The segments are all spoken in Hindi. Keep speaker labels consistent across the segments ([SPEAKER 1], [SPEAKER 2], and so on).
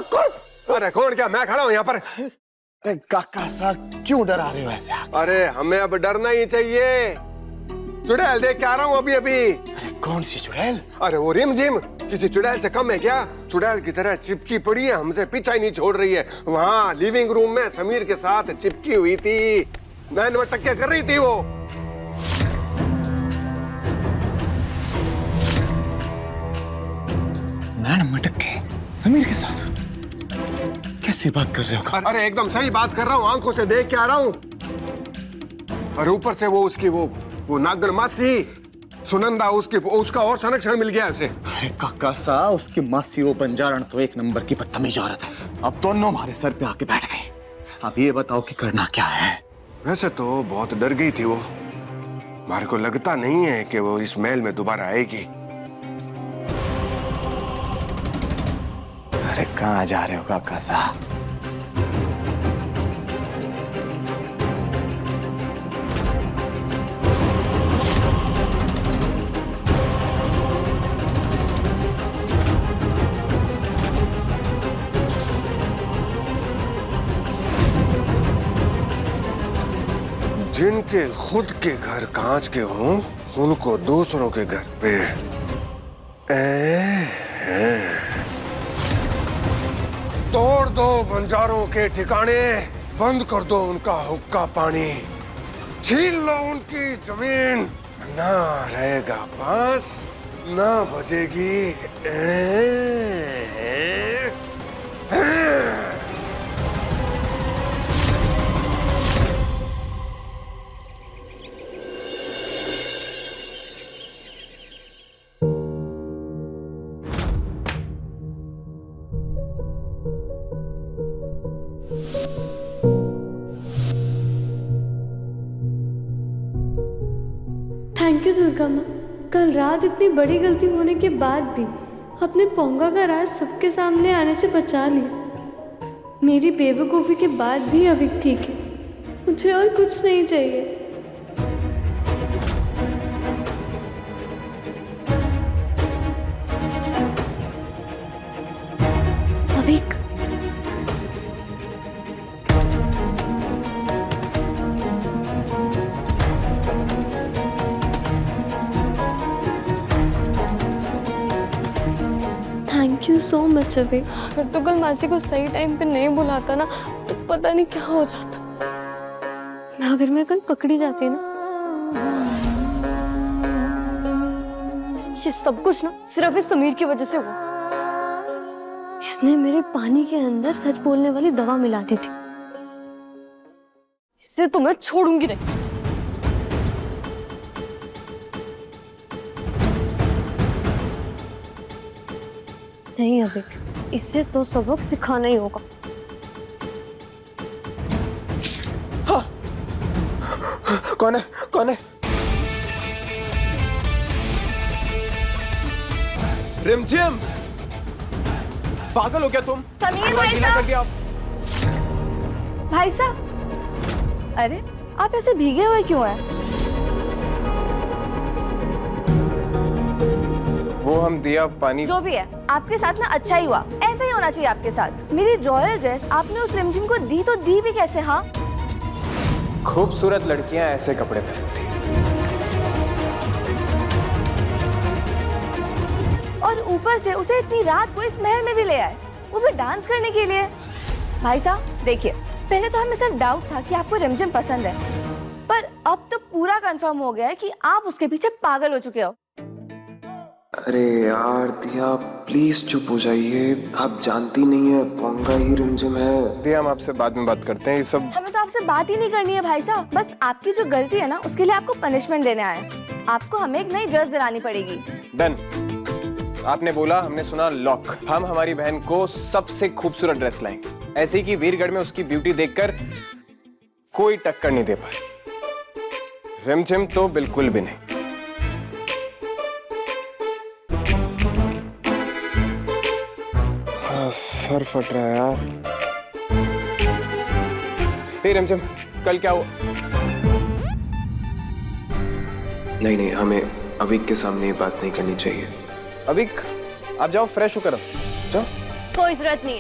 [SPEAKER 1] कौन?
[SPEAKER 2] अरे कौन क्या, मैं खड़ा हूँ यहाँ पर।
[SPEAKER 1] अरे काका साहब क्यों डरा रहे हो ऐसे आप?
[SPEAKER 2] अरे हमें अब डरना ही चाहिए। चुड़ैल देख के आ रहा हूँ अभी अभी।
[SPEAKER 1] अरे कौन सी चुड़ैल?
[SPEAKER 2] अरे वो रिम झिम किसी चुड़ैल से कम है क्या? चुड़ैल की तरह चिपकी पड़ी है, हमसे पीछा ही नहीं छोड़ रही है। वहाँ लिविंग रूम में समीर के साथ चिपकी हुई थी, नैन में टक्के कर रही थी वो।
[SPEAKER 1] नैन मटक के समीर के साथ? कैसी बात कर रहे हो?
[SPEAKER 2] अरे एकदम सही बात कर रहा हूँ, आंखों से देख के आ रहा हूँ। और ऊपर से वो उसकी वो नागन मासी सुनंदा, उसका और संरक्षण मिल गया उसे।
[SPEAKER 1] अरे काका साहब, उसकी मासी वो बंजारण तो एक नंबर की बदतमीज औरत है। अब दोनों हमारे सर पे आके बैठ गए। अब ये बताओ कि करना क्या है?
[SPEAKER 2] वैसे तो बहुत डर गई थी वो, हमारे को लगता नहीं है कि वो इस महल में दोबारा आएगी।
[SPEAKER 1] अरे कहाँ जा रहे हो काका साहब?
[SPEAKER 2] जिनके खुद के घर कांच के हों, उनको दूसरों के घर पे तोड़ दो बंजारों के ठिकाने, बंद कर दो उनका हुक्का पानी, छीन लो उनकी जमीन, ना रहेगा बांस, ना बजेगी
[SPEAKER 3] थैंक यू दुर्गा माँ। कल रात इतनी बड़ी गलती होने के बाद भी अपने पोंगा का राज सबके सामने आने से बचा लिया। मेरी बेवकूफ़ी के बाद भी अविक ठीक है, मुझे और कुछ नहीं चाहिए। अविक, थैंक यू सो मच अविक। अगर तो कल मासी को सही टाइम पे नहीं बुलाता ना तो पता नहीं क्या हो जाता। अगर मैं कल पकड़ी जाती ना, ये सब कुछ ना सिर्फ इस समीर की वजह से हुआ। इसने मेरे पानी के अंदर सच बोलने वाली दवा मिला दी थी, इसलिए तो मैं छोड़ूंगी नहीं। नहीं अविक, इससे तो सबक सिखाना ही होगा।
[SPEAKER 1] हाँ। कौन है? कौन है?
[SPEAKER 4] रिमझिम, पागल हो क्या तुम?
[SPEAKER 5] समीर भाई
[SPEAKER 4] गीला कर दिया आप।
[SPEAKER 5] भाई साहब, अरे आप ऐसे भीगे हुए क्यों हैं?
[SPEAKER 4] वो हम दिया पानी।
[SPEAKER 5] जो भी है, आपके साथ ना अच्छा ही हुआ। ऐसा ही होना चाहिए आपके साथ। मेरी रॉयल ड्रेस आपने उस रिमझिम को दी तो दी भी कैसे? हाँ,
[SPEAKER 4] खूबसूरत लड़कियां ऐसे कपड़े पहनती हैं।
[SPEAKER 5] और ऊपर से उसे इतनी रात को इस महल में भी ले आए, वो भी डांस करने के लिए। भाई साहब देखिए, पहले तो हमें सिर्फ डाउट था कि आपको रिमझिम पसंद है, पर अब तो पूरा कंफर्म हो गया है कि आप उसके पीछे पागल हो चुके हो।
[SPEAKER 6] अरे यार दिया, प्लीज चुप हो जाइए। आप जानती नहीं है पोंगा ही रिमझिम है।
[SPEAKER 4] दिया, हम आपसे बाद में बात करते हैं ये सब।
[SPEAKER 5] हमें तो आपसे बात ही नहीं करनी है भाई साहब, बस आपकी जो गलती है ना उसके लिए आपको पनिशमेंट देने आए। आपको हमें एक नई ड्रेस दिलानी पड़ेगी।
[SPEAKER 4] डन। आपने बोला, हमने सुना, लॉक। हम हमारी बहन को सबसे खूबसूरत ड्रेस लाएंगे, ऐसे ही कि वीरगढ़ में उसकी ब्यूटी देखकर कोई टक्कर नहीं दे पाए। रिमझिम तो बिल्कुल भी नहीं। सर फट रहा है यार। हे रिमझिम, कल क्या हुआ?
[SPEAKER 6] नहीं, हमें अविक के सामने ये बात नहीं करनी चाहिए।
[SPEAKER 4] अविक, आप जाओ फ्रेश होकर जाओ।
[SPEAKER 5] कोई जरूरत नहीं,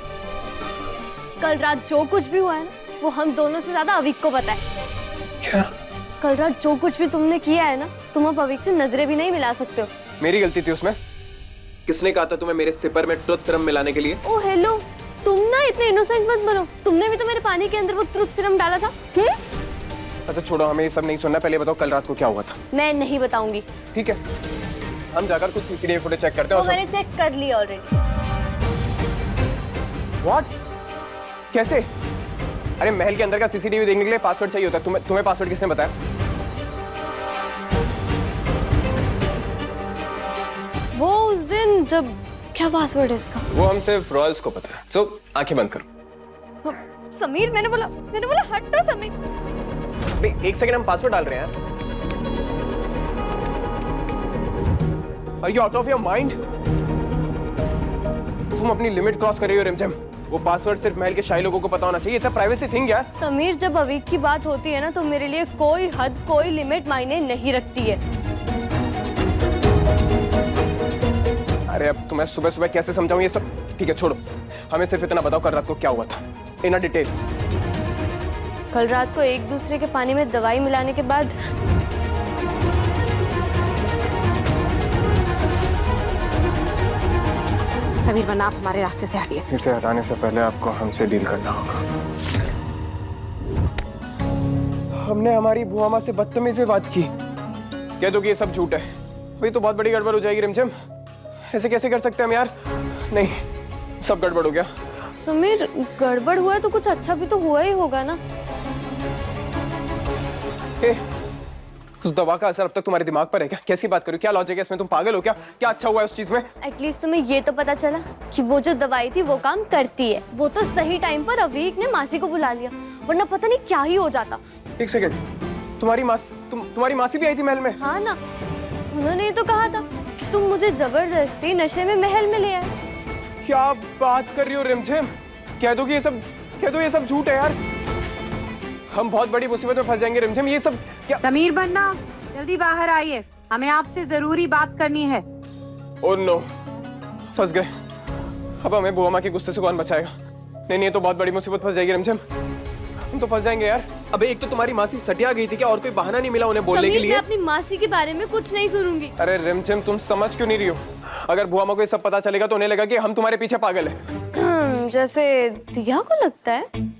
[SPEAKER 3] कल रात जो कुछ भी हुआ है ना, वो हम दोनों से ज्यादा अविक को पता है।
[SPEAKER 4] क्या?
[SPEAKER 3] कल रात जो कुछ भी तुमने किया है ना, तुम अब अविक से नजरें भी नहीं मिला सकते हो।
[SPEAKER 4] मेरी गलती थी उसमें? किसने कहा था तुम्हें मेरे सिपर में ट्रुथ सीरम मिलाने के लिए?
[SPEAKER 3] ओ हेलो, तुम ना इतने इनोसेंट मत बनो। तुमने भी तो मेरे पानी के अंदर वो ट्रुथ सीरम डाला था।
[SPEAKER 4] अच्छा छोड़ो, हमें ये सब नहीं सुनना, पहले बताओ कल रात को क्या हुआ था।
[SPEAKER 3] मैं नहीं बताऊंगी।
[SPEAKER 4] ठीक है, हम जाकर कुछ सीसीटीवी फुटेज चेक करते हैं।
[SPEAKER 3] वो मैंने चेक कर लिया ऑलरेडी।
[SPEAKER 4] व्हाट? कैसे? अरे महल के अंदर का सीसीटीवी देखने के लिए पासवर्ड चाहिए होता है। तुम्हें पासवर्ड किसने बताया?
[SPEAKER 3] वो उस दिन जब, क्या पासवर्ड है इसका?
[SPEAKER 4] वो हम सिर्फ रॉयल्स को पता है। सो आंखें बंद करो।
[SPEAKER 3] समीर, मैंने बोला हटना समीर।
[SPEAKER 4] एक सेकंड, हम पासवर्ड डाल रहे हैं यार। Are you out of your mind? तुम अपनी लिमिट क्रॉस कर रही हो रिमझिम। वो पासवर्ड सिर्फ महल के शाही लोगों को पता होना चाहिए। इट्स अ प्राइवेसी थिंग यार।
[SPEAKER 3] समीर, जब अवीक की बात होती है ना, तो मेरे लिए कोई हद, कोई लिमिट मायने नहीं रखती है।
[SPEAKER 4] अरे अब तुम्हें सुबह सुबह कैसे समझाऊं ये सब? ठीक है छोड़ो, हमें सिर्फ इतना बताओ कल रात को क्या हुआ था इन अ डिटेल।
[SPEAKER 3] कल रात को एक दूसरे के पानी में दवाई मिलाने के बाद
[SPEAKER 7] समीर बन्ना, आप हमारे रास्ते से हटिए।
[SPEAKER 4] इसे हटाने से पहले आपको हमसे डील करना होगा। हमने हमारी बुआ माँ से बदतमीजी से बात की। कह दो कि ये सब झूठ है, वही तो बहुत बड़ी गड़बड़ हो जाएगी रिमझिम। ऐसे कैसे कर सकते हैं हम यार? नहीं, सब गड़बड़ हो गया।
[SPEAKER 3] समीर, गड़बड़ हुआ है तो कुछ अच्छा भी तो हुआ ही होगा ना।
[SPEAKER 4] उस दवा का असर अब तक तुम्हारे दिमाग पर है क्या? कैसी बात करो, क्या लॉजिक है इसमें? तुम पागल हो क्या? क्या अच्छा हुआ है उस चीज में?
[SPEAKER 3] एटलीस्ट तुम्हें ये तो पता चला कि वो जो दवाई थी वो काम करती है। वो तो सही टाइम पर अवीक ने मासी को बुला लिया, वरना पता नहीं क्या ही हो जाता।
[SPEAKER 4] एक सेकंड, तुम्हारी मासी भी आई थी महल में?
[SPEAKER 3] हाँ ना, उन्होंने ही तो कहा था कि तुम मुझे जबरदस्ती नशे में महल में ले आए।
[SPEAKER 4] क्या बात कर रही हो रिमझिम? कह दो कि ये सब झूठ है यार। हम बहुत बड़ी मुसीबत में फंस जाएंगे रिमझिम। ये सब क्या?
[SPEAKER 7] समीर बन्ना, जल्दी बाहर आइए, हमें आपसे जरूरी बात करनी है।
[SPEAKER 4] ओह नो, फंस गए। अब हमें बुआ माँ के गुस्से से कौन बचाएगा? नहीं, ये तो बहुत बड़ी मुसीबत फंस जाएगी रिमझिम। हम तो फंस जाएंगे यार। अबे एक तो तुम्हारी मासी सटिया गई थी क्या? और कोई बहाना नहीं मिला उन्हें बोलने के लिए?
[SPEAKER 3] मैं अपनी मासी के बारे में कुछ नहीं सुनूंगी।
[SPEAKER 4] अरे रिमझिम, तुम समझ क्यों नहीं रही हो? अगर बुआ माँ को ये सब पता चलेगा तो उन्हें लगेगा कि हम तुम्हारे पीछे पागल है।
[SPEAKER 3] जैसे दिया को लगता है।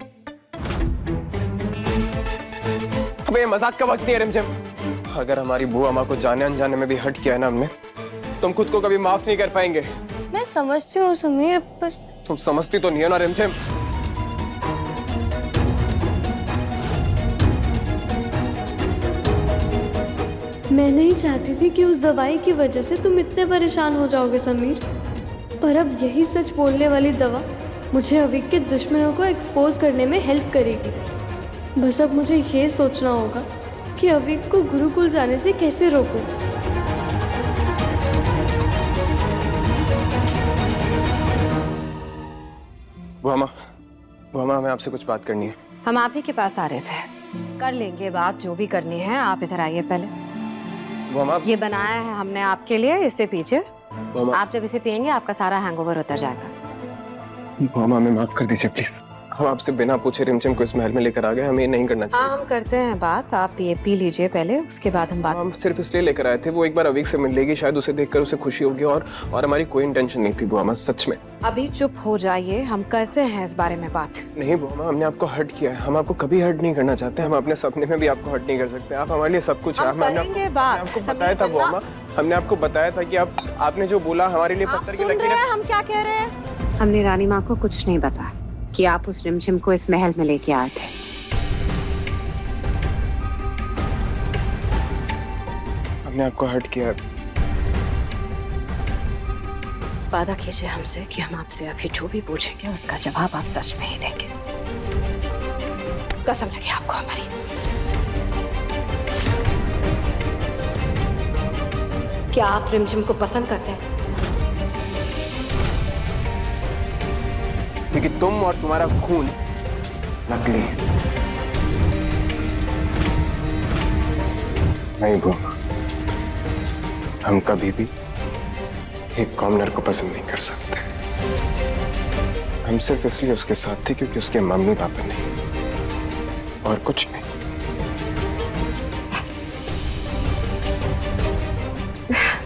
[SPEAKER 4] अबे ये मजाक का वक्त नहीं है रिमझिम। अगर हमारी बुआ माँ को जाने अनजाने में भी हर्ट किया है ना हमने, तुम खुद को कभी माफ नहीं कर पाएंगे।
[SPEAKER 3] मैं समझती हूँ समीर, पर
[SPEAKER 4] तुम समझती तो नहीं हो ना रिमझिम।
[SPEAKER 3] मैं नहीं चाहती थी कि उस दवाई की वजह से तुम इतने परेशान हो जाओगे समीर, पर अब यही सच बोलने वाली दवा मुझे अवीक के दुश्मनों को एक्सपोज करने में हेल्प करेगी। बस अब मुझे ये सोचना होगा कि अवीक को गुरुकुल जाने से कैसे रोकूं।
[SPEAKER 4] बुआ माँ, हमें आपसे कुछ बात करनी है।
[SPEAKER 7] हम आप ही के पास आ रहे थे। कर लेंगे बात, जो भी करनी है। आप इधर आइए पहले।
[SPEAKER 4] बुआ माँ,
[SPEAKER 7] ये बनाया है हमने आपके लिए, इसे पीजिए।
[SPEAKER 4] बुआ माँ,
[SPEAKER 7] आप जब इसे पियेंगे आपका सारा हैंगओवर उतर जाएगा।
[SPEAKER 4] बुआ माँ, हमें माफ कर दीजिए प्लीज। हम आपसे बिना पूछे रिमझिम को इस महल में लेकर आ गए। हमें ये नहीं करना चाहिए।
[SPEAKER 7] हाँ, हम करते हैं बात। आप ये पी लीजिए पहले, उसके बाद हम बात।
[SPEAKER 4] हम सिर्फ इसलिए लेकर आए थे, वो एक बार अवीक से मिल लेगी, शायद उसे देखकर उसे खुशी होगी। और हमारी कोई इंटेंशन नहीं थी बुआ माँ, सच में।
[SPEAKER 7] अभी चुप हो जाइए, हम करते हैं इस बारे में बात।
[SPEAKER 4] नहीं बुआ माँ, हमने आपको हर्ट किया है। हम आपको कभी हर्ट नहीं करना चाहते। हम अपने सपने में भी आपको हर्ट नहीं कर सकते। आप हमारे लिए सब कुछ है।
[SPEAKER 7] हम करेंगे बात।
[SPEAKER 4] आपको बताया था बुआ माँ, हमने आपको बताया था कि आपने जो बोला हमारे लिए पत्थर की लकीरें।
[SPEAKER 7] हम क्या कह रहे हैं? हमने रानी माँ को कुछ नहीं बताया कि आप उस रिमझिम को इस महल में लेके आए थे।
[SPEAKER 4] हमने आपको हर्ट किया।
[SPEAKER 7] वादा कीजिए हमसे कि हम आपसे अभी जो भी पूछेंगे उसका जवाब आप सच में ही देंगे। कसम लगे आपको हमारी। क्या आप रिमझिम को पसंद करते हैं?
[SPEAKER 4] क्योंकि तुम और तुम्हारा खून नकली है। नहीं बुआ माँ, हम कभी भी एक कॉमनर को पसंद नहीं कर सकते। हम सिर्फ इसलिए उसके साथ थे क्योंकि उसके मम्मी पापा नहीं, और कुछ नहीं।
[SPEAKER 8] बस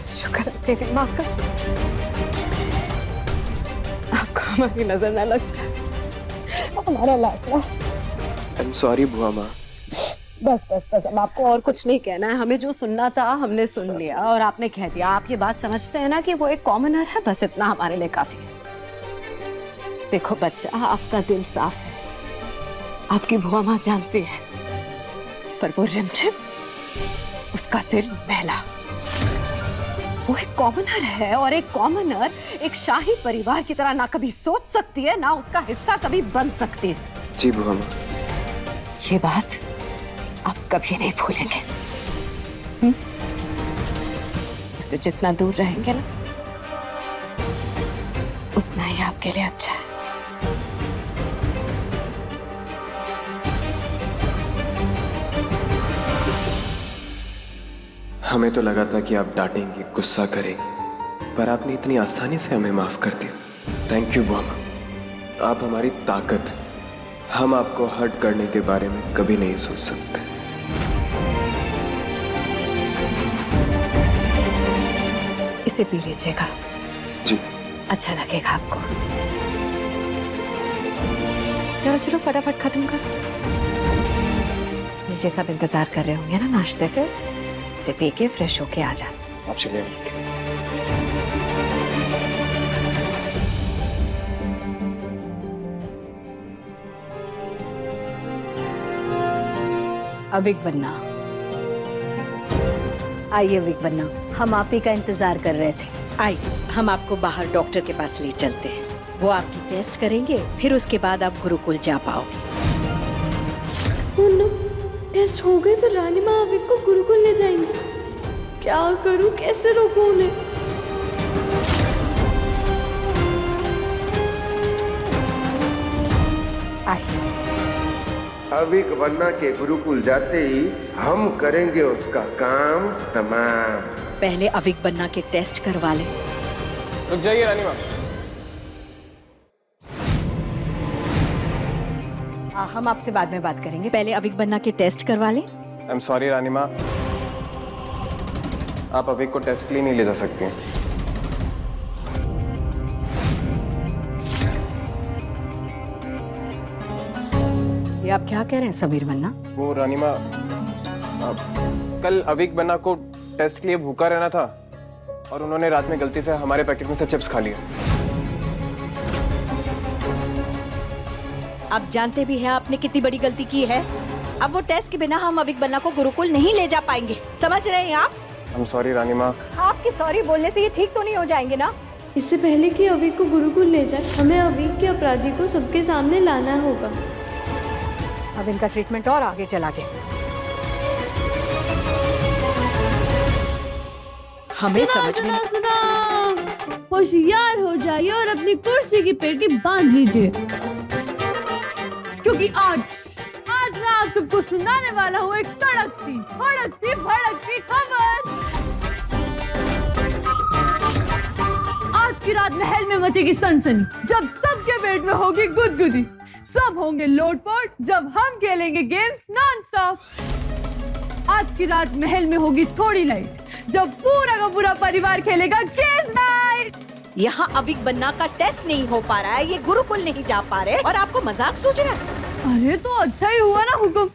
[SPEAKER 8] शुक्र है देवी माँ का, आपको हमारी नजर ना लग जाए। हमारा लाडला।
[SPEAKER 6] आई एम सॉरी बुआ माँ।
[SPEAKER 8] बस बस बस, अब आपको और कुछ नहीं कहना है। हमें जो सुनना था हमने सुन लिया और आपने कह दिया। आप ये बात समझते हैं ना कि वो एक कॉमनर है, बस इतना हमारे लिए काफी है। देखो बच्चा, आपका दिल साफ है, आपकी बुआ माँ जानती है, पर वो रिमझिम, उसका दिल मैला। वो एक कॉमनर है, और एक कॉमनर एक शाही परिवार की तरह ना कभी सोच सकती है, ना उसका हिस्सा कभी बन सकती है।
[SPEAKER 6] जी बुआ माँ।
[SPEAKER 8] ये बात आप कभी नहीं भूलेंगे। उससे जितना दूर रहेंगे ना, उतना ही आपके लिए अच्छा है।
[SPEAKER 6] हमें तो लगा था कि आप डांटेंगे, गुस्सा करेंगे, पर आपने इतनी आसानी से हमें माफ कर दिया। थैंक यू बुआ माँ, आप हमारी ताकत हैं। हम आपको हर्ट करने के बारे में कभी नहीं सोच सकते।
[SPEAKER 8] इसे पी लीजिएगा,
[SPEAKER 6] जी।
[SPEAKER 8] अच्छा लगेगा आपको। चलो चलो फटाफट खत्म करो। नीचे सब इंतजार कर रहे होंगे ना नाश्ते पे। इसे पी के फ्रेश होके आ जाना।
[SPEAKER 4] आप चलिए।
[SPEAKER 8] अविक बन्ना, आइए अविक बन्ना, हम आप ही का इंतजार कर रहे थे। आइए, हम आपको बाहर डॉक्टर के पास ले चलते हैं। वो आपकी टेस्ट करेंगे, फिर उसके बाद आप गुरुकुल जा पाओगे।
[SPEAKER 3] नो, टेस्ट हो गए तो रानी माँ अविक को गुरुकुल ले जाएंगे। क्या करूं, कैसे रोकूं उन्हें?
[SPEAKER 8] आइए।
[SPEAKER 2] अविक बन्ना के गुरुकुल जाते ही हम करेंगे उसका काम तमाम।
[SPEAKER 8] पहले अविक बन्ना के टेस्ट करवा लें।
[SPEAKER 4] रुक जाइए रानी माँ।
[SPEAKER 8] हम आपसे बाद में बात करेंगे, पहले अविक बन्ना के टेस्ट करवा लें।
[SPEAKER 4] आई एम सॉरी रानी माँ, आप अविक को टेस्ट के लिए नहीं ले जा सकती हैं।
[SPEAKER 8] ये आप क्या कह रहे हैं समीर मन्ना?
[SPEAKER 4] वो रानी माँ, कल अविक बन्ना को टेस्ट के लिए भूखा रहना था और उन्होंने रात में गलती से हमारे पैकेट में से चिप्स खा लिया।
[SPEAKER 8] आप जानते भी हैं आपने कितनी बड़ी गलती की है। अब वो टेस्ट के बिना हम अविक बन्ना को गुरुकुल नहीं ले जा पाएंगे, समझ रहे हैं आप?
[SPEAKER 4] I'm sorry रानी माँ।
[SPEAKER 8] आपकी सॉरी बोलने से ये ठीक तो नहीं हो जाएंगे ना?
[SPEAKER 3] इससे पहले कि अविक को गुरुकुल ले जाए, हमें अविक के अपराधी को सबके सामने लाना होगा।
[SPEAKER 8] अब इनका ट्रीटमेंट और आगे चला गया। हमें समझ में
[SPEAKER 3] सुना, होशियार हो जाइए और अपनी कुर्सी की पेटी बांध लीजिए, क्योंकि आज मैं आप सबको सुनाने वाला हूँ एक तड़कती भड़कती भड़कती खबर। आज की रात महल में मचेगी सनसनी, जब सबके पेट में होगी गुदगुदी, सब होंगे लोटपोट जब हम खेलेंगे गेम्स नॉन स्टॉप। आज की रात महल में होगी थोड़ी लाइट, जब पूरा का पूरा परिवार खेलेगा चेस नाइट।
[SPEAKER 8] यहाँ अविक बन्ना का टेस्ट नहीं हो पा रहा है, ये गुरुकुल नहीं जा पा रहे और आपको मजाक सूझ रहा है।
[SPEAKER 3] अरे तो अच्छा ही हुआ ना हुक्म।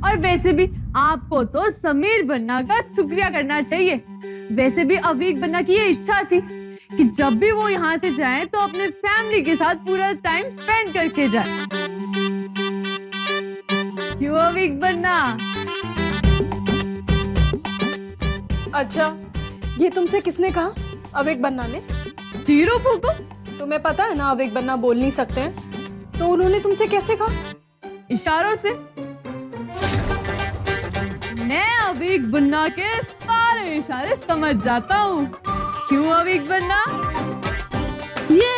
[SPEAKER 3] और वैसे भी आपको तो समीर बन्ना का शुक्रिया करना चाहिए। वैसे भी अविक बन्ना की ये इच्छा थी कि जब भी वो यहाँ से जाएं तो अपने फैमिली के साथ पूरा टाइम स्पेंड करके जाए। क्यों अविक बन्ना?
[SPEAKER 9] अच्छा, ये तुमसे किसने कहा? अविक बन्ना ने?
[SPEAKER 3] जीरो हुक्म।
[SPEAKER 9] तुम्हें पता है ना अविक बन्ना बोल नहीं सकते हैं, तो उन्होंने तुमसे कैसे कहा?
[SPEAKER 3] इशारों से। मैं अविक बन्ना के सारे इशारे समझ जाता हूँ। क्यों अविक बन्ना? ये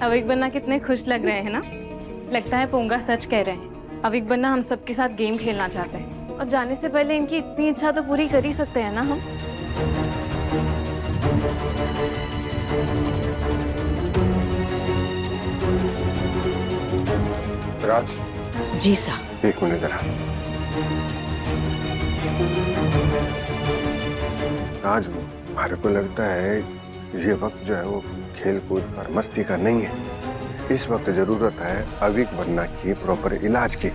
[SPEAKER 5] अविक बन्ना कितने खुश लग रहे हैं ना। लगता है पोंगा सच कह रहे हैं। अविक बन्ना हम सबके साथ गेम खेलना चाहते हैं, और जाने से पहले इनकी इतनी इच्छा तो पूरी कर ही सकते हैं ना हम।
[SPEAKER 2] राज,
[SPEAKER 8] जी साहब।
[SPEAKER 2] एक मिनट जरा। राज, हमारे को लगता है ये वक्त जो है वो खेल कूद और मस्ती का नहीं है। इस वक्त जरूरत है अविक बनना की प्रॉपर इलाज की।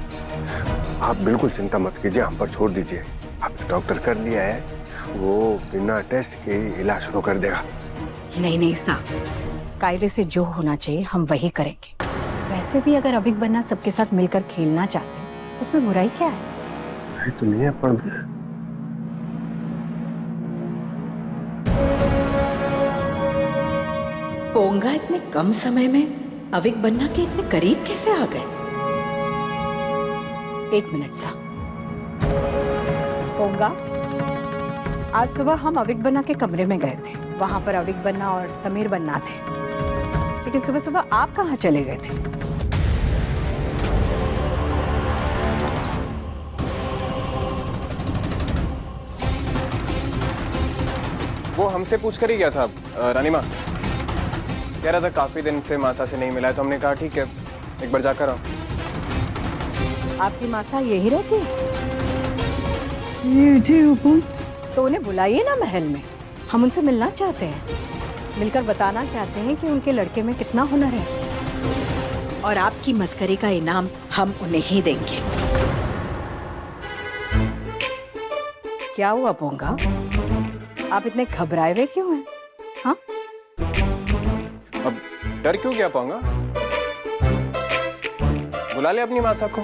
[SPEAKER 2] आप बिल्कुल चिंता मत कीजिए, हम पर छोड़ दीजिए। आपने डॉक्टर कर लिया है, वो बिना टेस्ट के इलाज शुरू कर देगा।
[SPEAKER 8] नहीं साहब, कायदे से जो होना चाहिए हम वही करेंगे। वैसे भी अगर अविक बनना सबके साथ मिलकर खेलना चाहते हैं, उसमें बुराई क्या है?
[SPEAKER 2] सही तो नहीं है, पर
[SPEAKER 10] पोंगा इतने कम समय में अविक बनना के इतने करीब कैसे आ गए?
[SPEAKER 8] एक मिनट साहब। पोंगा, आज सुबह हम अविक बन्ना के कमरे में गए थे। वहां पर अविक बन्ना और समीर बन्ना थे, लेकिन सुबह सुबह आप कहाँ चले गए थे?
[SPEAKER 4] वो हमसे पूछ कर ही गया था रानी माँ। कह रहा था काफी दिन से मासा से नहीं मिला है, तो हमने कहा ठीक है एक बार जाकर आओ।
[SPEAKER 8] आपकी मासा यही रहती है?
[SPEAKER 9] जी हुकुम।
[SPEAKER 8] तो उन्हें बुलाइए ना महल में, हम उनसे मिलना चाहते हैं। मिलकर बताना चाहते हैं कि उनके लड़के में कितना हुनर है।
[SPEAKER 10] और आपकी मस्करी का इनाम हम उन्हें ही देंगे।
[SPEAKER 8] क्या हुआ पोंगा, आप इतने घबराए हुए क्यों हैं? हाँ,
[SPEAKER 4] अब डर क्यों क्या पाऊंगा? बुला ले अपनी मासा को।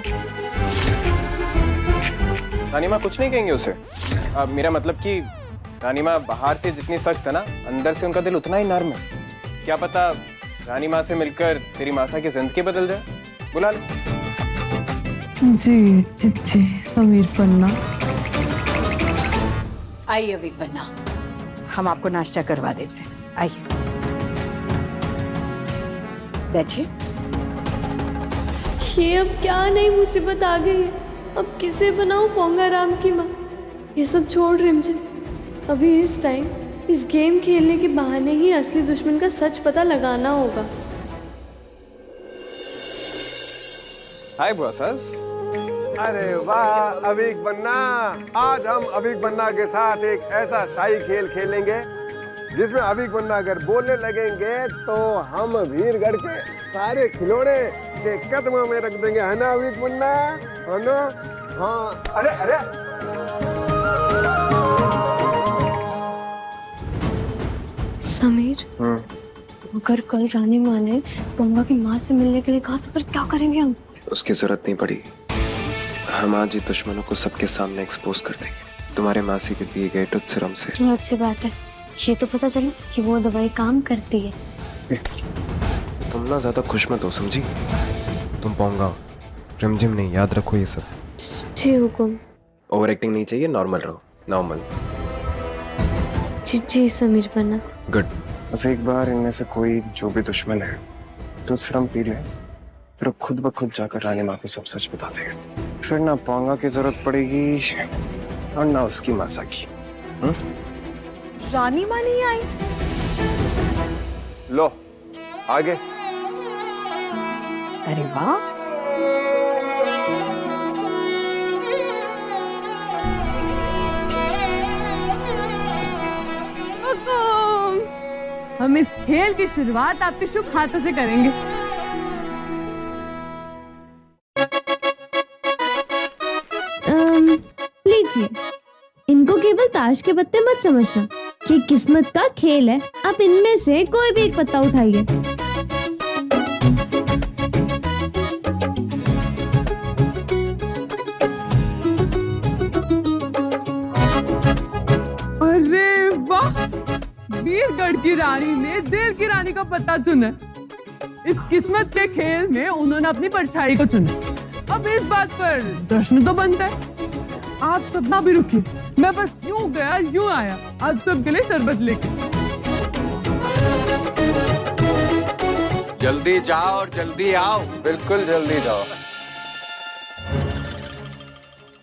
[SPEAKER 4] रानी माँ कुछ नहीं कहेंगे उसे। अब मेरा मतलब कि रानी माँ बाहर से जितनी सख्त है ना, अंदर से उनका दिल उतना ही नर्म है। क्या पता रानी माँ से मिलकर तेरी मासा की जिंदगी बदल जाए। बुला ले।
[SPEAKER 9] जी जी जी समीर पन्ना।
[SPEAKER 8] आइए अविक बन्ना, हम आपको नाश्ता करवा देते हैं। आइए बैठिए।
[SPEAKER 3] ये अब क्या नई मुसीबत आ गई है? अब किसे बनाऊं पोंगा राम की माँ? ये सब छोड़ रिमझिम, अभी इस टाइम इस गेम खेलने के बहाने ही असली दुश्मन का सच पता लगाना होगा।
[SPEAKER 4] हाय बॉसस।
[SPEAKER 2] अरे वाह अविक बन्ना, आज हम अविक बन्ना के साथ एक ऐसा शाही खेल खेलेंगे जिसमें अविक बन्ना अगर बोलने लगेंगे तो हम वीरगढ़ के सारे खिलौने के कदमों में रख देंगे, है ना अविक बन्ना? है ना? हाँ। अरे अरे
[SPEAKER 3] समीर, अगर कल रानी माँ ने पोंगा की माँ से मिलने के लिए कहा तो फिर क्या करेंगे हम?
[SPEAKER 6] उसकी जरूरत नहीं पड़ेगी। हम आज ही दुश्मनों को सबके सामने एक्सपोज कर देंगे, तुम्हारे मासी के दिए गए टुच्छ सिरम से।
[SPEAKER 3] चलो अच्छी बात है, ये तो पता चले कि वो दवाई काम करती है।
[SPEAKER 6] तुम ना ज्यादा खुश मत हो, समझी? तुम पोंगा हो, रिमझिम नहीं, याद रखो ये सब।
[SPEAKER 3] जी हुकुम।
[SPEAKER 6] ओवर एक्टिंग नहीं चाहिए, नॉर्मल रहो, नॉर्मल।
[SPEAKER 3] जी जी समीर पन्ना।
[SPEAKER 6] गुड। बस एक बार इनमें से कोई जो भी दुश्मन है तो सिरम पी ले, फिर खुद ब खुद जाकर रानी माँ को सब सच बता देगा। फिर ना पोंगा की जरूरत पड़ेगी और ना उसकी मासा की।
[SPEAKER 5] रानी माँ नहीं आई?
[SPEAKER 2] लो आगे।
[SPEAKER 8] अरे वाह,
[SPEAKER 9] हम इस खेल की शुरुआत आपके शुभ हाथों से करेंगे।
[SPEAKER 3] लीजिए, इनको केवल ताश के पत्ते मत समझना, ये किस्मत का खेल है। आप इनमें से कोई भी एक पत्ता उठाइए।
[SPEAKER 9] अरे वाह, वीरगढ़ की रानी ने दिल की रानी का पत्ता चुना। इस किस्मत के खेल में उन्होंने अपनी परछाई को चुना। अब इस बात पर जश्न तो बनता है। आप सब ना भी रुकिए, मैं बस यूं गया यूं आया आप सबके लिए शरबत लेके।
[SPEAKER 11] जल्दी जाओ और जल्दी आओ।
[SPEAKER 4] बिल्कुल जल्दी जाओ।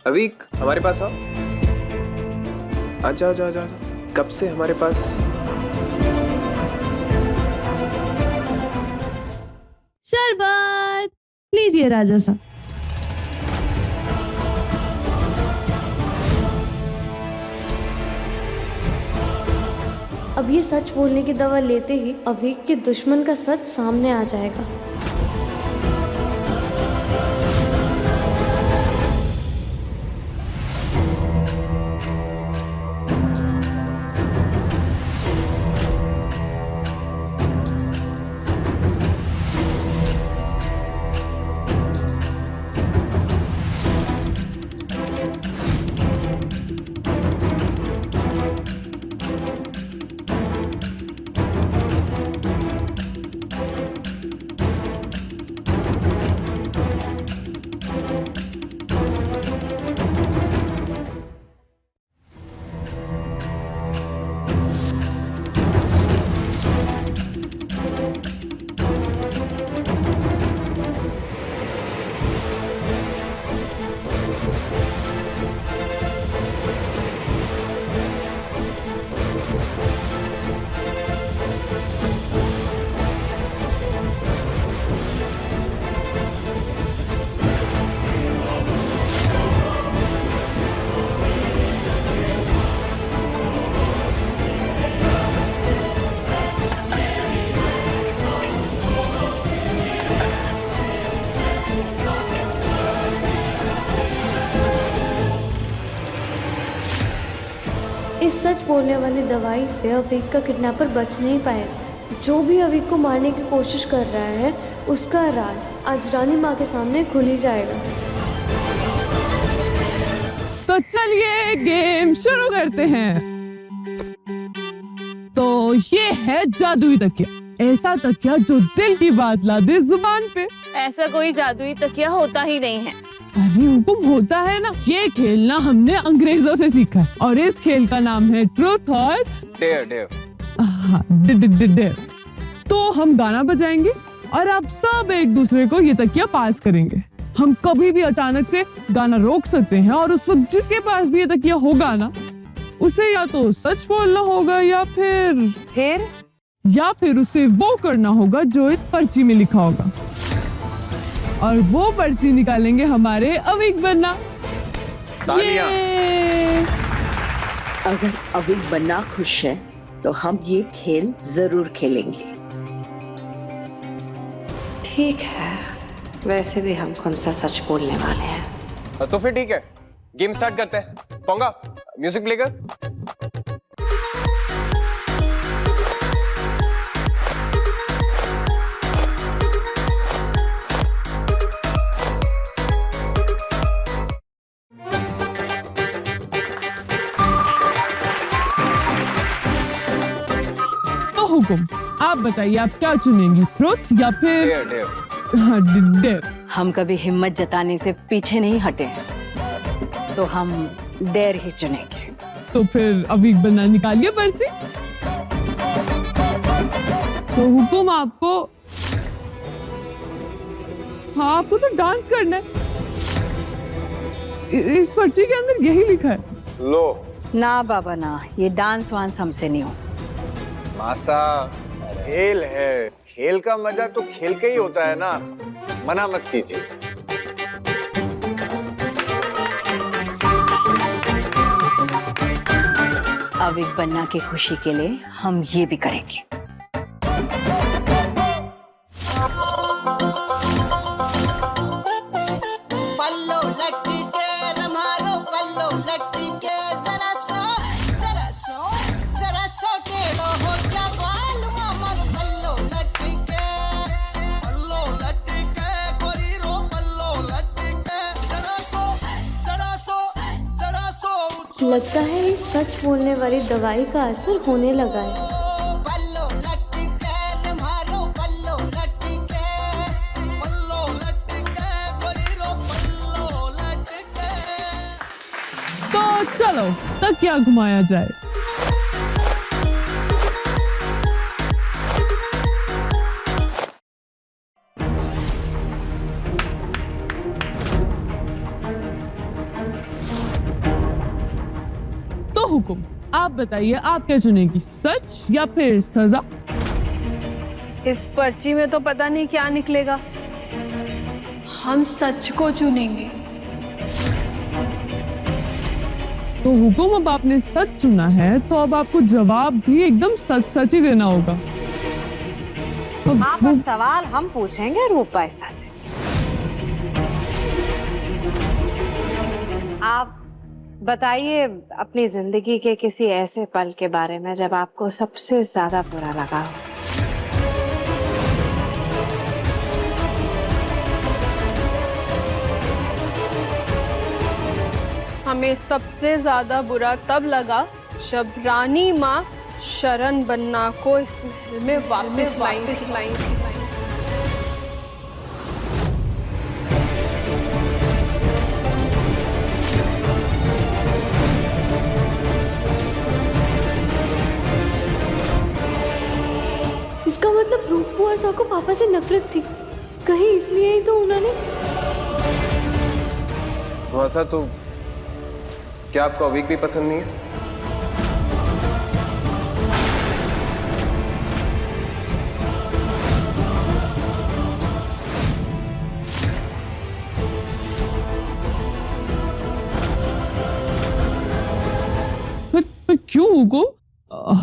[SPEAKER 4] अवीक हमारे पास आओ। आ जाओ जाओ जाओ। कब से हमारे पास?
[SPEAKER 9] लीजिए राजा साहब।
[SPEAKER 3] अब ये सच बोलने की दवा लेते ही अवीक के दुश्मन का सच सामने आ जाएगा। इस सच बोलने वाली दवाई से अवीक का किडनैपर बच नहीं पाएगा। जो भी अवीक को मारने की कोशिश कर रहा है उसका राज आज रानी माँ के सामने खुल ही जाएगा।
[SPEAKER 9] तो चलिए गेम शुरू करते हैं। तो ये है जादुई तकिया, ऐसा तकिया जो दिल की बात ला दे जुबान पे।
[SPEAKER 5] ऐसा कोई जादुई तकिया होता ही नहीं है।
[SPEAKER 9] अरे हुकुम होता है ना। ये खेलना हमने अंग्रेजों से सीखा है और इस खेल का नाम है ट्रूथ और
[SPEAKER 4] डेयर।
[SPEAKER 9] डेयर। तो हम गाना बजाएंगे और आप सब एक दूसरे को ये तकिया पास करेंगे। हम कभी भी अचानक से गाना रोक सकते हैं और उस वक्त जिसके पास भी ये तकिया होगा ना उसे या तो सच बोलना होगा या फिर उसे वो करना होगा जो इस पर्ची में लिखा होगा और वो पर्ची निकालेंगे हमारे अवीक बन्ना।
[SPEAKER 4] तालियां।
[SPEAKER 10] अगर अवीक बन्ना खुश है तो हम ये खेल जरूर खेलेंगे।
[SPEAKER 7] ठीक है, वैसे भी हम कौन सा सच बोलने वाले हैं।
[SPEAKER 4] तो फिर ठीक है, गेम स्टार्ट करते हैं। पोंगा म्यूजिक प्ले कर।
[SPEAKER 9] हुकुम आप बताइए आप क्या चुनेंगी, ट्रुथ या फिर डेयर?
[SPEAKER 8] हम कभी हिम्मत जताने से पीछे नहीं हटे हैं, तो हम डेयर ही चुनेंगे।
[SPEAKER 9] तो फिर अवीक बन्ना निकालिए पर्ची। तो हुकुम आपको, हाँ आपको तो डांस करना है। इस पर्ची के अंदर यही लिखा है।
[SPEAKER 4] लो
[SPEAKER 8] ना बाबा ना, ये डांस वांस हमसे नहीं हो।
[SPEAKER 11] मासा खेल है, खेल का मजा तो खेल के ही होता है ना, मना मत कीजिए।
[SPEAKER 8] अवीक बन्ना की खुशी के लिए हम ये भी करेंगे।
[SPEAKER 3] लगता है इस सच बोलने वाली दवाई का असर होने लगा है।
[SPEAKER 9] तो चलो तकिया घुमाया जाए। हुकुम आप बताइए आप क्या चुनेगी, सच या फिर सजा?
[SPEAKER 5] इस पर्ची में तो पता नहीं क्या निकलेगा।
[SPEAKER 3] हम सच को चुनेंगे।
[SPEAKER 9] तो हुकुम, अब आपने सच चुना है तो अब आपको जवाब भी एकदम सच सच ही देना होगा।
[SPEAKER 8] हाँ, पर सवाल हम पूछेंगे रूपैसा से। आप बताइए अपनी जिंदगी के किसी ऐसे पल के बारे में जब आपको सबसे ज्यादा बुरा लगा हो।
[SPEAKER 3] हमें सबसे ज्यादा बुरा तब लगा जब रानी माँ शरण बन्ना को इस महल में वापस लाई। इसका मतलब रूप बुआ सा को पापा से नफरत थी, कहीं इसलिए ही तो उन्होंने।
[SPEAKER 4] वैसा तो क्या आपको अविक भी पसंद नहीं है?
[SPEAKER 9] पर क्यों हुकुम?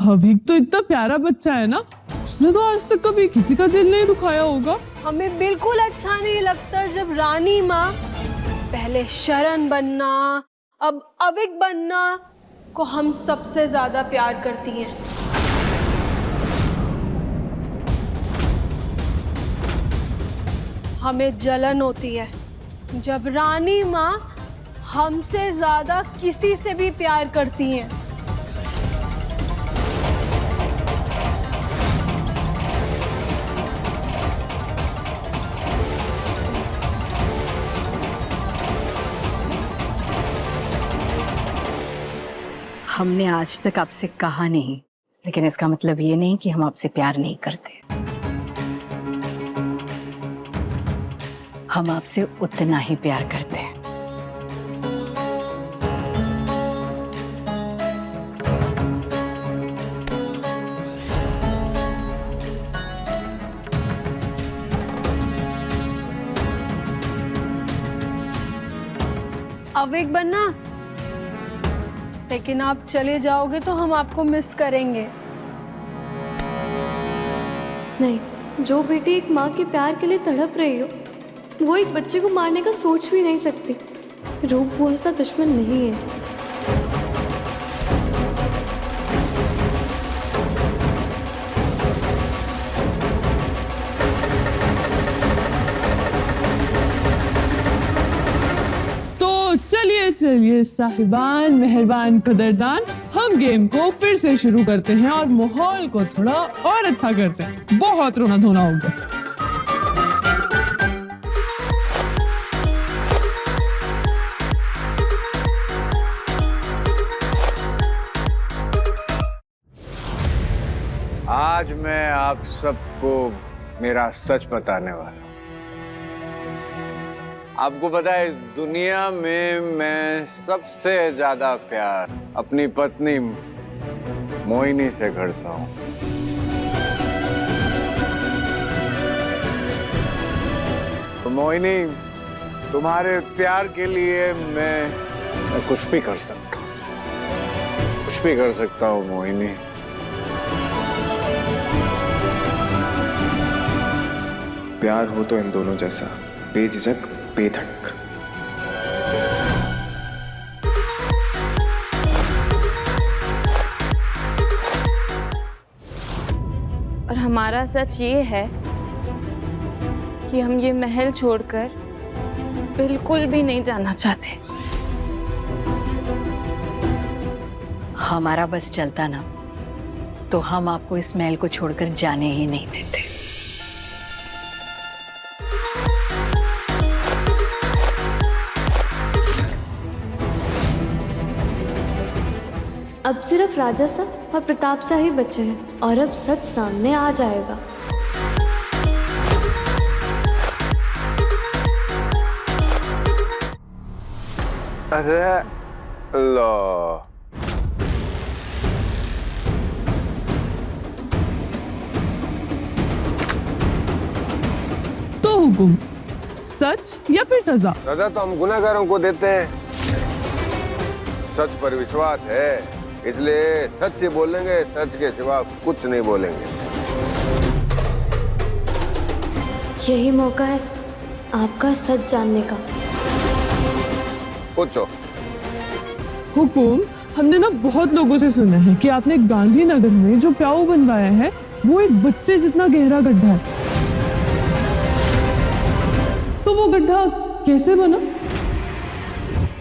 [SPEAKER 9] अविक तो इतना प्यारा बच्चा है ना, उसने तो आज तक कभी किसी का दिल नहीं दुखाया होगा।
[SPEAKER 3] हमें बिल्कुल अच्छा नहीं लगता जब रानी माँ पहले शरण बनना अब अविक बनना को हम सबसे ज्यादा प्यार करती हैं। हमें जलन होती है जब रानी माँ हमसे ज्यादा किसी से भी प्यार करती हैं।
[SPEAKER 10] हमने आज तक आपसे कहा नहीं, लेकिन इसका मतलब ये नहीं कि हम आपसे प्यार नहीं करते। हम आपसे उतना ही प्यार करते हैं।
[SPEAKER 3] अविक बनना, लेकिन आप चले जाओगे तो हम आपको मिस करेंगे। नहीं, जो बेटी एक माँ के प्यार के लिए तड़प रही हो, वो एक बच्चे को मारने का सोच भी नहीं सकती। रूप वो ऐसा दुश्मन नहीं है।
[SPEAKER 9] चलिए चलिए साहिबान, मेहरबान, कदरदान, हम गेम को फिर से शुरू करते हैं और माहौल को थोड़ा और अच्छा करते हैं। बहुत रोना धोना होगा।
[SPEAKER 11] आज मैं आप सबको मेरा सच बताने वाला हूं। आपको पता है, इस दुनिया में मैं सबसे ज्यादा प्यार अपनी पत्नी मोहिनी से करता हूं। तो मोहिनी, तुम्हारे प्यार के लिए मैं कुछ भी कर सकता हूं, कुछ भी कर सकता हूं मोहिनी।
[SPEAKER 6] प्यार हो तो इन दोनों जैसा, बेझिझक, बेधड़क।
[SPEAKER 5] और हमारा सच ये है कि हम ये महल छोड़कर बिल्कुल भी नहीं जाना चाहते।
[SPEAKER 10] हमारा बस चलता ना तो हम आपको इस महल को छोड़कर जाने ही नहीं देते।
[SPEAKER 3] अब सिर्फ राजा सा और प्रताप सा ही बचे हैं और अब सच सामने आ जाएगा।
[SPEAKER 11] अरे लो,
[SPEAKER 9] तो हुकुम, सच या फिर सजा?
[SPEAKER 2] सजा तो हम गुनहगारों को देते हैं, सच पर विश्वास है इसलिए सच ही बोलेंगे, सच के सिवा कुछ नहीं बोलेंगे।
[SPEAKER 3] यही मौका है आपका सच जानने का।
[SPEAKER 2] पूछो।
[SPEAKER 9] हुकुम, हमने ना बहुत लोगों से सुना है कि आपने गांधीनगर में जो प्याऊ बनवाया है वो एक बच्चे जितना गहरा गड्ढा है, तो वो गड्ढा कैसे बना?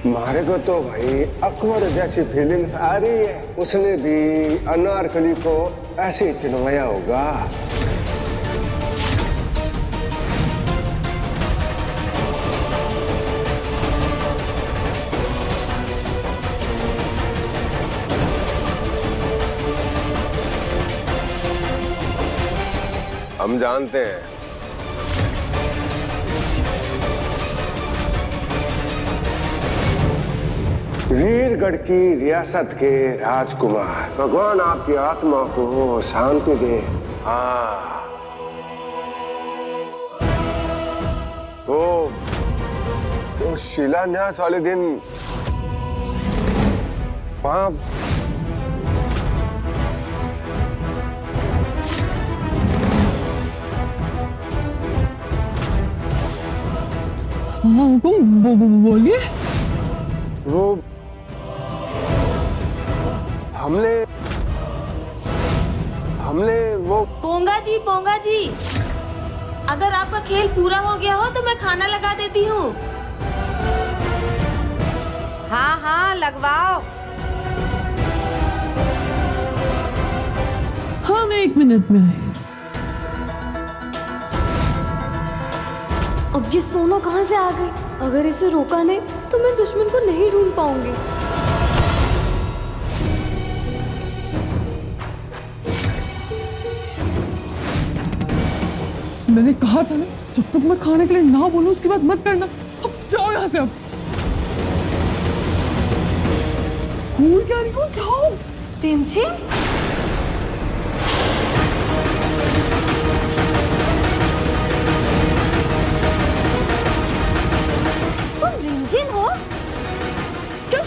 [SPEAKER 2] हमारे को तो भाई अकबर जैसी फीलिंग्स आ रही है, उसने भी अनारकली को ऐसे ही चिनवाया होगा। हम जानते हैं वीरगढ़ की रियासत के राजकुमार, भगवान आपकी आत्मा को शांति दे। हाँ, तो शिलान्यास वाले दिन वहां
[SPEAKER 9] हाँ हुकुम, बोलिए।
[SPEAKER 2] वो हमने वो
[SPEAKER 5] पोंगा जी, अगर आपका खेल पूरा हो गया हो तो मैं खाना लगा देती हूँ।
[SPEAKER 8] हाँ लगवाओ।
[SPEAKER 9] हाँ मैं 1 मिनट में आई।
[SPEAKER 3] अब ये सोना कहाँ से आ गई? अगर इसे रोका नहीं तो मैं दुश्मन को नहीं ढूंढ पाऊंगी।
[SPEAKER 9] मैंने कहा था ना, जब तक मैं खाने के लिए ना बोलूं उसके बाद मत करना। अब जाओ यहाँ से। अब कूल क्या नहीं, जाओ।
[SPEAKER 5] रिमझिम, तुम रिमझिम हो?
[SPEAKER 9] क्या?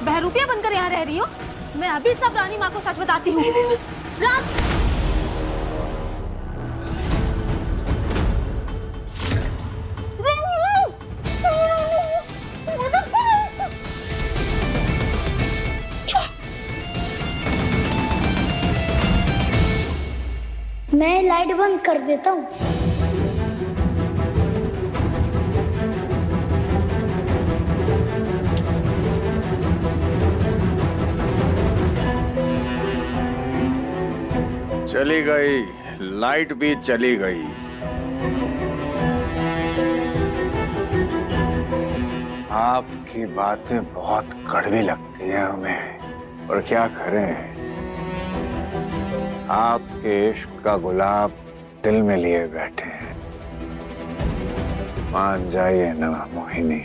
[SPEAKER 5] बहरूपिया बनकर यहाँ रह रही हो? मैं अभी सब रानी माँ को सच बताती हूँ।
[SPEAKER 12] मैं लाइट बंद कर देता हूँ।
[SPEAKER 11] चली गई, लाइट भी चली गई। आपकी बातें बहुत कड़वी लगती हैं हमें, और क्या करें, आपके इश्क का गुलाब दिल में लिए बैठे हैं। मान जाइए ना मोहिनी।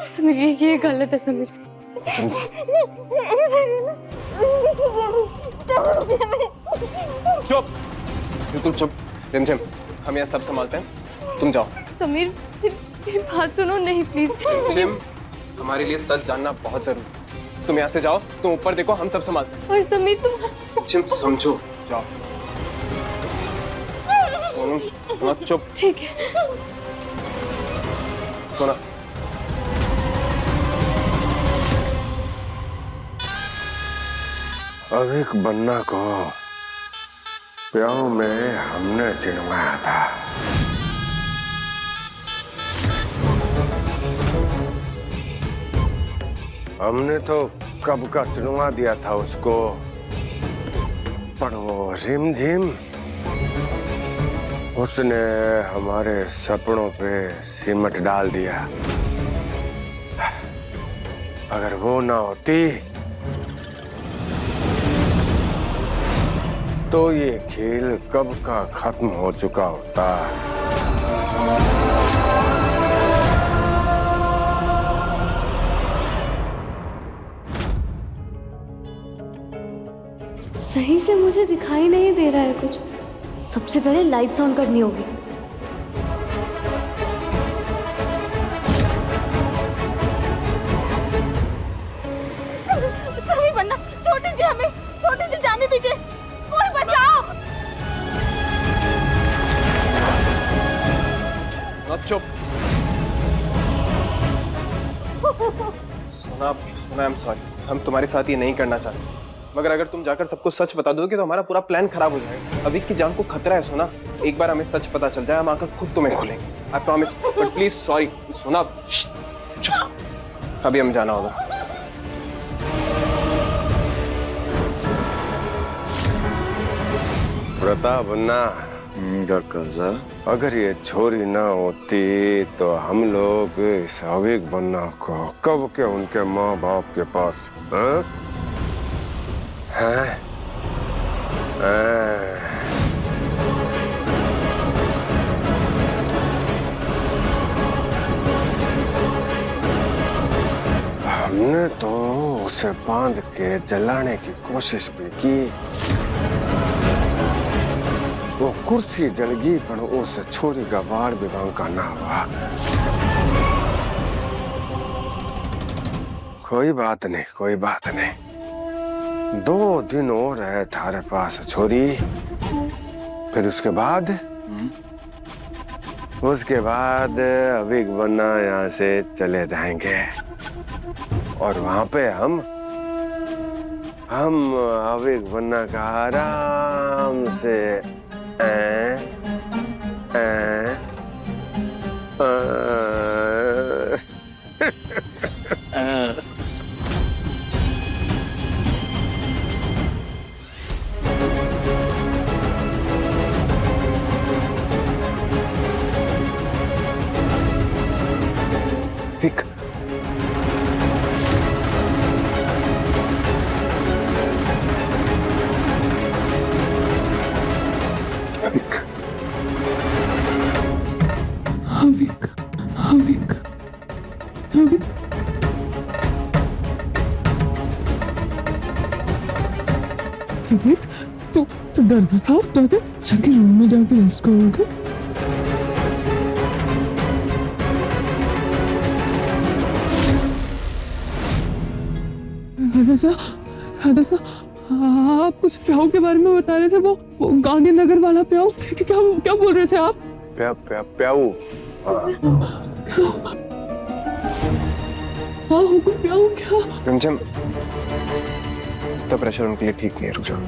[SPEAKER 3] समीर ये गलत है समीर।
[SPEAKER 4] चुप, बिल्कुल चुप। रिमझिम, हम यहाँ सब संभालते हैं, तुम जाओ।
[SPEAKER 3] समीर मेरी बात सुनो, नहीं प्लीज।
[SPEAKER 4] रिमझिम, हमारे लिए सच जानना बहुत जरूरी। तुम यहाँ से जाओ, तुम ऊपर देखो, हम सब संभालते हैं।
[SPEAKER 3] और समीर तुम
[SPEAKER 4] रिमझिम समझो, जाओ। सोनू चुप।
[SPEAKER 3] ठीक है।
[SPEAKER 4] सोना,
[SPEAKER 2] अब एक बन्ना को प्याऊ में हमने चिनवाया था। हमने तो कब का चिनवा दिया था उसको, पर वो रिमझिम, उसने हमारे सपनों पे सीमट डाल दिया। अगर वो ना होती तो ये खेल कब का खत्म हो चुका होता।
[SPEAKER 3] से मुझे दिखाई नहीं दे रहा है कुछ। सबसे पहले लाइट्स ऑन करनी होगी।
[SPEAKER 5] सभी बनना, छोड़ दीजिए हमें, छोड़ दीजिए, जाने दीजिए, कोई बचाओ।
[SPEAKER 4] चुप। सोना, आई एम सॉरी, हम तुम्हारे साथ ये नहीं करना चाहते, मगर अगर तुम जाकर सबको सच बता दोगे तो हमारा पूरा प्लान खराब हो जाएगा। अविक की जान को खतरा है सोना। एक बार हमें सच पता चल जाए, हम आकर खुद तुम्हें खोलेंगे, I promise. But please sorry सोना, अभी हमें जाना होगा।
[SPEAKER 2] प्रताप अन्ना, अगर ये छोरी ना होती तो हम लोग इस अविक बन्ना को कब के उनके माँ बाप के पास हैं? हैं? हमने तो उसे बांध के जलाने की कोशिश भी की। वो कुर्सी जल गई पर उस छोरी का बाढ़ विभाग का ना हुआ। कोई बात नहीं, कोई बात नहीं। 2 दिन और है थारे पास छोरी, फिर उसके बाद अविक बन्ना यहाँ से चले जाएंगे और वहां पे हम अविक बन्ना का आराम से
[SPEAKER 4] विक,
[SPEAKER 9] अविक, अविक, अविक, अविक, तू डर मत था, जाके रूम में जाके रेस्ट करोगे। जैसा आप कुछ प्याऊ के बारे में बता रहे थे, वो गांधीनगर वाला प्याऊ, क्या बोल रहे थे आप?
[SPEAKER 2] प्याऊ।
[SPEAKER 9] हाँ हुकुम, प्याऊ क्या?
[SPEAKER 4] रिमझिम, तो प्रेशर उनके लिए ठीक नहीं है, रुक जाओ।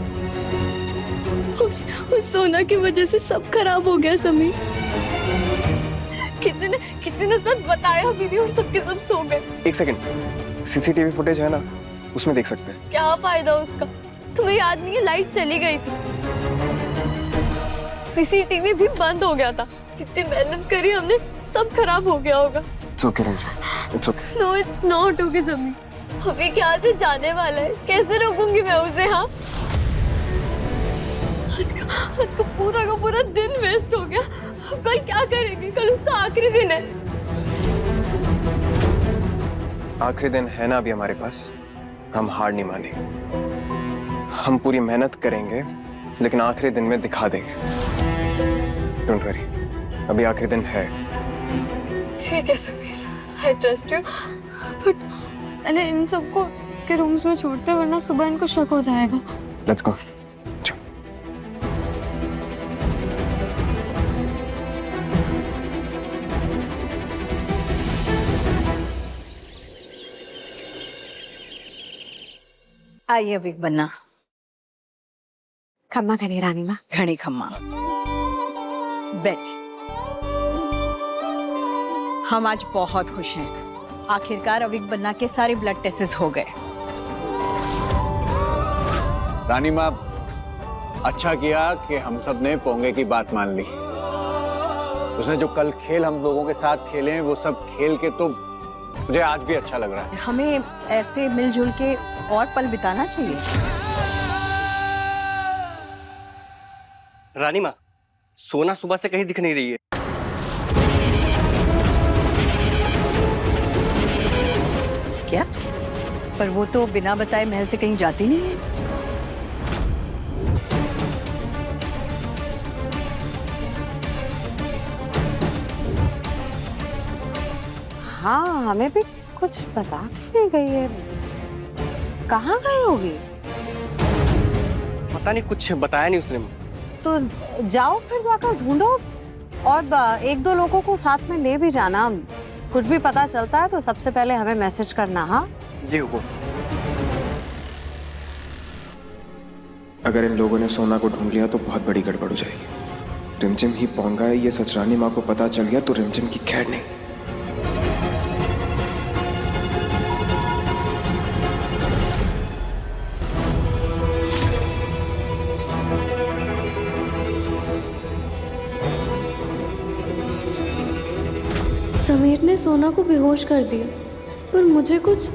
[SPEAKER 3] उस सोना की वजह से सब खराब हो गया समीर।
[SPEAKER 5] किसी ने सच बताया भी नहीं और सबके सब सो गए।
[SPEAKER 4] एक सेकंड, सीसीटीवी फुटेज है ना, उसमें देख सकते हैं।
[SPEAKER 5] क्या फायदा उसका? तुम्हें याद नहीं है, लाइट चली गई थी, सीसीटीवी भी बंद हो गया था। कितनी मेहनत करी हमने, सब खराब हो गया होगा।
[SPEAKER 4] It's okay, रिमझिम, it's okay.
[SPEAKER 5] No, it's not okay Sameer. अभी क्या से जाने वाला है, कैसे रोकूंगी मैं उसे? हाँ, आज का पूरा दिन वेस्ट हो गया। कल क्या करेंगे? कल उसका आखिरी दिन है।
[SPEAKER 4] आखिरी दिन है ना अभी हमारे पास, हम हार नहीं मानेंगे। हम पूरी मेहनत करेंगे, लेकिन आखिरी दिन में दिखा देंगे। डोंट वरी, अभी आखिरी दिन है।
[SPEAKER 5] ठीक है Sameer, I trust you, but पहले इन सबको के रूम्स में छोड़ते, वरना सुबह इनको शक हो जाएगा।
[SPEAKER 4] Let's go.
[SPEAKER 10] आइए अविक बन्ना।
[SPEAKER 7] खम्मा खनी रानी माँ।
[SPEAKER 10] घणी खम्मा। बैठ। हम आज बहुत खुश हैं। आखिरकार अविक बन्ना के सारे ब्लड टेस्ट हो गए।
[SPEAKER 11] रानी माँ, अच्छा किया कि हम सब ने पोंगे की बात मान ली। उसने जो कल खेल हम लोगों के साथ खेले हैं, वो सब खेल के तो मुझे आज भी अच्छा लग रहा है।
[SPEAKER 10] हमें ऐसे मिलजुल के और पल बिताना चाहिए।
[SPEAKER 13] रानी माँ, सोना सुबह से कहीं दिख नहीं रही है।
[SPEAKER 10] क्या? पर वो तो बिना बताए महल से कहीं जाती नहीं है।
[SPEAKER 8] हाँ हमें भी कुछ बता के नहीं गई है। कहाँ गई होगी?
[SPEAKER 13] पता नहीं, कुछ बताया नहीं उसने।
[SPEAKER 8] तो जाओ फिर जाकर ढूंढो और एक दो लोगों को साथ में ले भी जाना। कुछ भी पता चलता है तो सबसे पहले हमें मैसेज करना। हाँ
[SPEAKER 13] जी हुकुम।
[SPEAKER 6] अगर इन लोगों ने सोना को ढूंढ लिया तो बहुत बड़ी गड़बड़ हो जाएगी। रिमझिम ही पोंगा है, ये सच रानी माँ को पता चल गया तो रिमझिम की खैर नहीं।
[SPEAKER 3] समीर ने सोना को बेहोश कर दिया, पर मुझे कुछ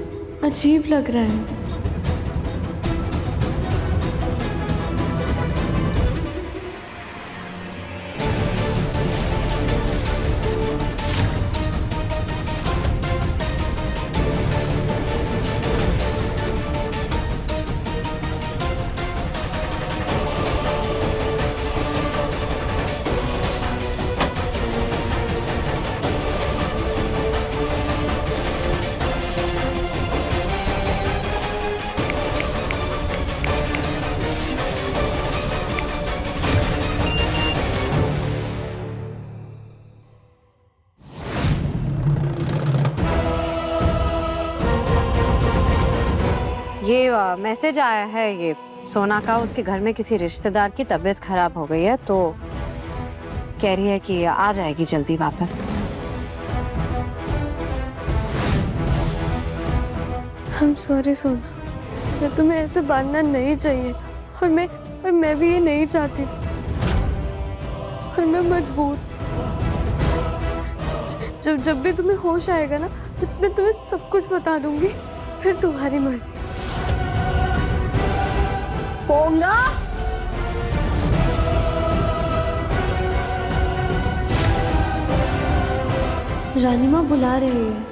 [SPEAKER 3] अजीब लग रहा है।
[SPEAKER 8] ये मैसेज आया है ये सोना का, उसके घर में किसी रिश्तेदार की तबीयत खराब हो गई है तो कह रही है कि आ जाएगी जल्दी वापस।
[SPEAKER 3] I'm sorry सोना, मैं तुम्हें ऐसे बांधना नहीं चाहिए था और मैं भी ये नहीं चाहती थी, और मैं मजबूर। जब भी तुम्हें होश आएगा ना मैं तुम्हें सब कुछ बता दूंगी, फिर तुम्हारी मर्जी।
[SPEAKER 8] पोंगा
[SPEAKER 3] रानी माँ बुला रही है,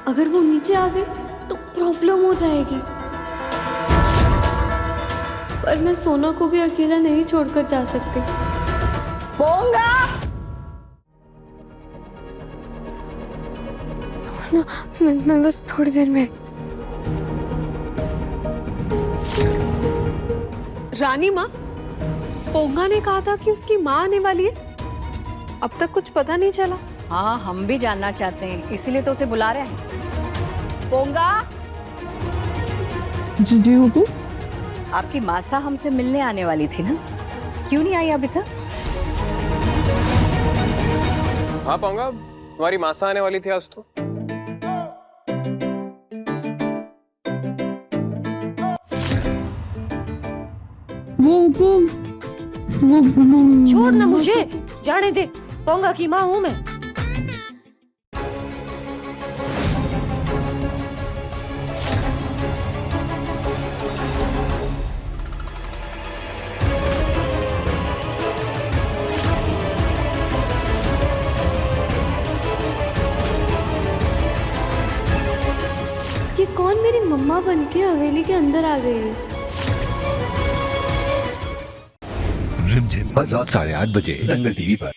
[SPEAKER 3] अगर वो नीचे आ गई तो प्रॉब्लम हो जाएगी। पर मैं सोना को भी अकेला नहीं छोड़कर जा सकती।
[SPEAKER 8] पोंगा
[SPEAKER 3] सोना, मैं बस थोड़ी देर में।
[SPEAKER 8] रानी माँ, पोंगा ने कहा था कि उसकी माँ आने वाली है, अब तक कुछ पता नहीं चला।
[SPEAKER 10] हाँ हम भी जानना चाहते हैं, इसीलिए तो उसे बुला रहे हैं। पोंगा
[SPEAKER 9] जी हुकुम।
[SPEAKER 10] आपकी मासा हमसे मिलने आने वाली थी ना, क्यों नहीं आई अभी तक?
[SPEAKER 4] हाँ पोंगा, तुम्हारी मासा आने वाली थी आज तो।
[SPEAKER 9] वो हुकुम, वो
[SPEAKER 5] छोड़ ना मुझे, जाने दे। पोंगा की माँ हूँ मैं।
[SPEAKER 3] ये कौन मेरी मम्मा बनके हवेली के अंदर आ गई है?
[SPEAKER 14] रिमझिम हर रात 8:30 बजे दंगल टीवी पर।